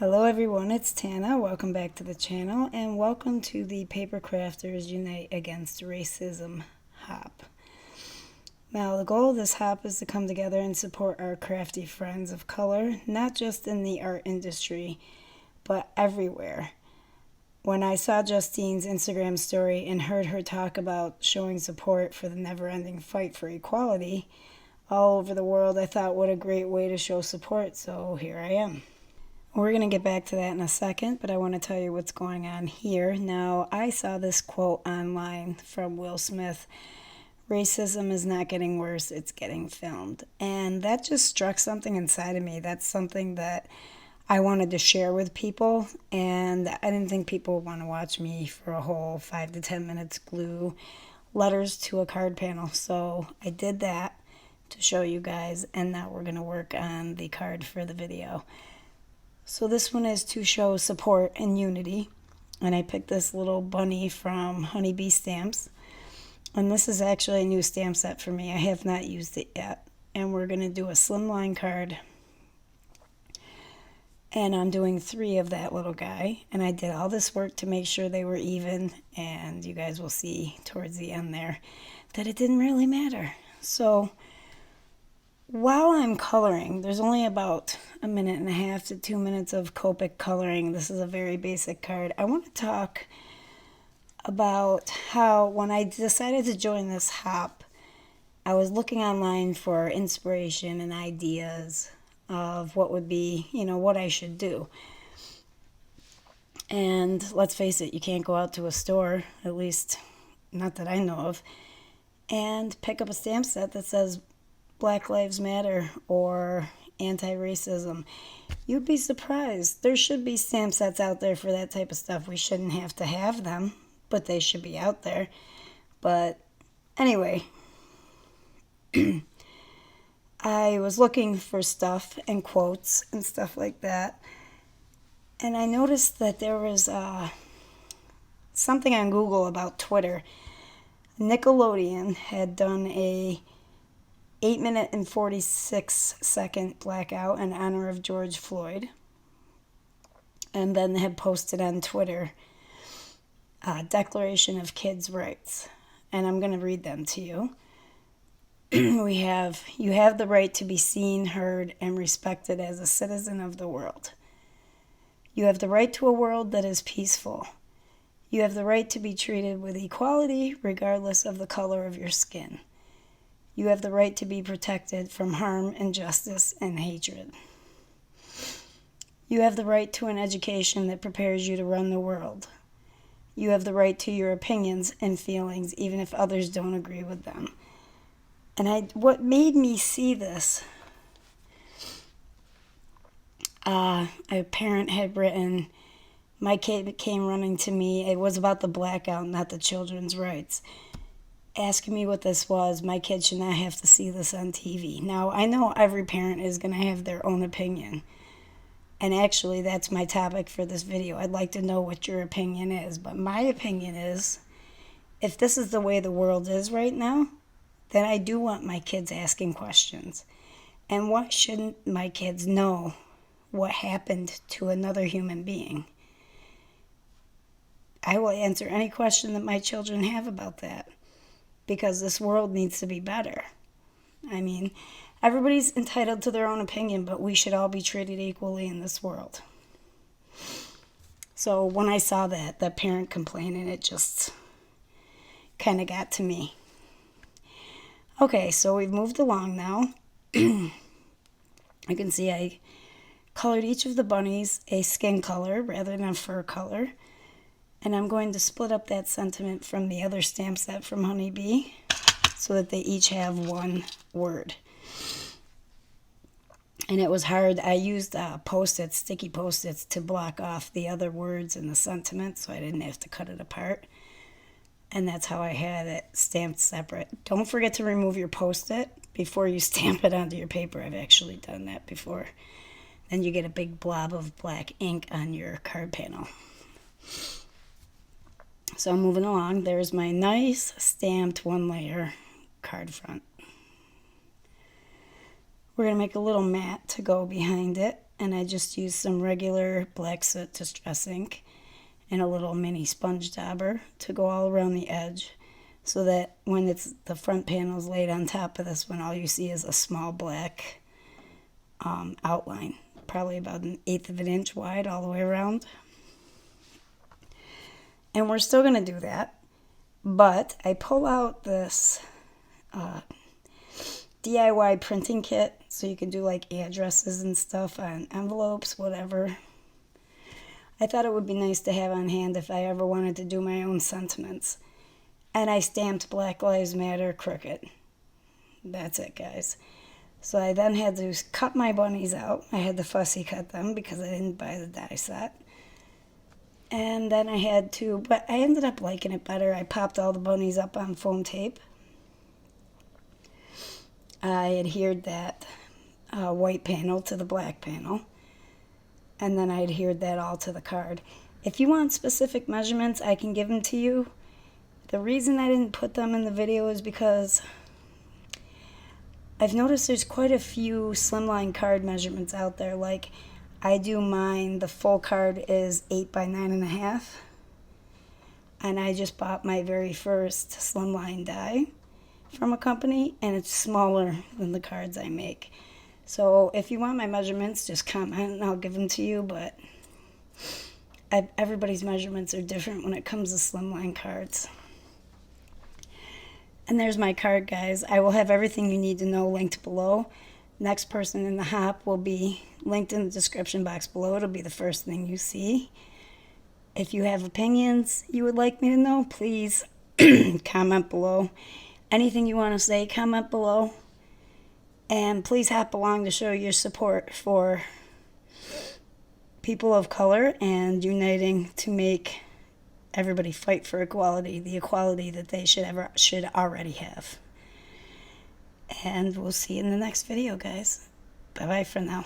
Hello everyone, it's Tana. Welcome back to the channel and welcome to the Paper Crafters Unite Against Racism hop. Now the goal of this hop is to come together and support our crafty friends of color, not just in the art industry, but everywhere. When I saw Justine's Instagram story and heard her talk about showing support for the never-ending fight for equality all over the world, I thought what a great way to show support, so here I am. We're going to get back to that in a second, but I want to tell you what's going on here. Now, I saw this quote online from Will Smith: "Racism is not getting worse, it's getting filmed." And that just struck something inside of me. That's something that I wanted to share with people, and I didn't think people would want to watch me for a whole 5 to 10 minutes glue letters to a card panel. So I did that to show you guys, and now we're going to work on the card for the video. So this one is to show support and unity, and I picked this little bunny from Honeybee Stamps, and this is actually a new stamp set for me. I have not used it yet, and we're going to do a slimline card, and I'm doing 3 of that little guy, and I did all this work to make sure they were even, and you guys will see towards the end there that it didn't really matter. So while I'm coloring, there's only about 1.5 to 2 minutes of Copic coloring. This is a very basic card. I want to talk about how when I decided to join this hop, I was looking online for inspiration and ideas of what would be, what I should do. And let's face it, you can't go out to a store, at least not that I know of, and pick up a stamp set that says Black Lives Matter or anti-racism. You'd be surprised. There should be stamp sets out there for that type of stuff. We shouldn't have to have them, but they should be out there. But anyway, I was looking for stuff and quotes and stuff like that, and I noticed that there was something on Google about Twitter. Nickelodeon had done a 8-minute and 46-second blackout in honor of George Floyd, and then they had posted on Twitter a Declaration of Kids' Rights, and I'm going to read them to you. You have the right to be seen, heard, and respected as a citizen of the world. You have the right to a world that is peaceful. You have the right to be treated with equality regardless of the color of your skin. You have the right to be protected from harm, injustice, and hatred. You have the right to an education that prepares you to run the world. You have the right to your opinions and feelings, even if others don't agree with them. And what made me see this, a parent had written, my kid came running to me. It was about the blackout, not the children's rights, asking me what this was. My kid should not have to see this on TV. Now, I know every parent is going to have their own opinion. And actually, that's my topic for this video. I'd like to know what your opinion is. But my opinion is, if this is the way the world is right now, then I do want my kids asking questions. And why shouldn't my kids know what happened to another human being? I will answer any question that my children have about that, because this world needs to be better. I mean, everybody's entitled to their own opinion, but we should all be treated equally in this world. So when I saw that parent complaining, it just kind of got to me. Okay, so we've moved along now. You can see I colored each of the bunnies a skin color rather than a fur color. And I'm going to split up that sentiment from the other stamp set from Honeybee so that they each have one word. And it was hard. I used Post-its, sticky Post-its, to block off the other words in the sentiment so I didn't have to cut it apart. And that's how I had it stamped separate. Don't forget to remove your Post-it before you stamp it onto your paper. I've actually done that before. Then you get a big blob of black ink on your card panel. So I'm moving along. There's my nice stamped 1-layer card front. We're going to make a little mat to go behind it, and I just used some regular black soot distress ink and a little mini sponge dauber to go all around the edge, so that when it's the front panel is laid on top of this one, all you see is a small black outline, probably about 1/8 of an inch wide all the way around. And we're still going to do that, but I pull out this DIY printing kit, so you can do like addresses and stuff on envelopes, whatever. I thought it would be nice to have on hand if I ever wanted to do my own sentiments. And I stamped Black Lives Matter crooked. That's it, guys. So I then had to cut my bunnies out. I had to fussy cut them because I didn't buy the die set. And then I had to, but I ended up liking it better. I popped all the bunnies up on foam tape. I adhered that white panel to the black panel. And then I adhered that all to the card. If you want specific measurements, I can give them to you. The reason I didn't put them in the video is because I've noticed there's quite a few slimline card measurements out there. Like, I do mine, the full card is 8 by 9.5. And I just bought my very first slimline die from a company, and it's smaller than the cards I make. So if you want my measurements, just comment and I'll give them to you. But everybody's measurements are different when it comes to slimline cards. And there's my card, guys. I will have everything you need to know linked below. Next person in the hop will be linked in the description box below. It'll be the first thing you see. If you have opinions you would like me to know, please comment below. Anything you want to say, comment below. And please hop along to show your support for people of color and uniting to make everybody fight for equality, the equality that they should already have. And we'll see you in the next video, guys. Bye-bye for now.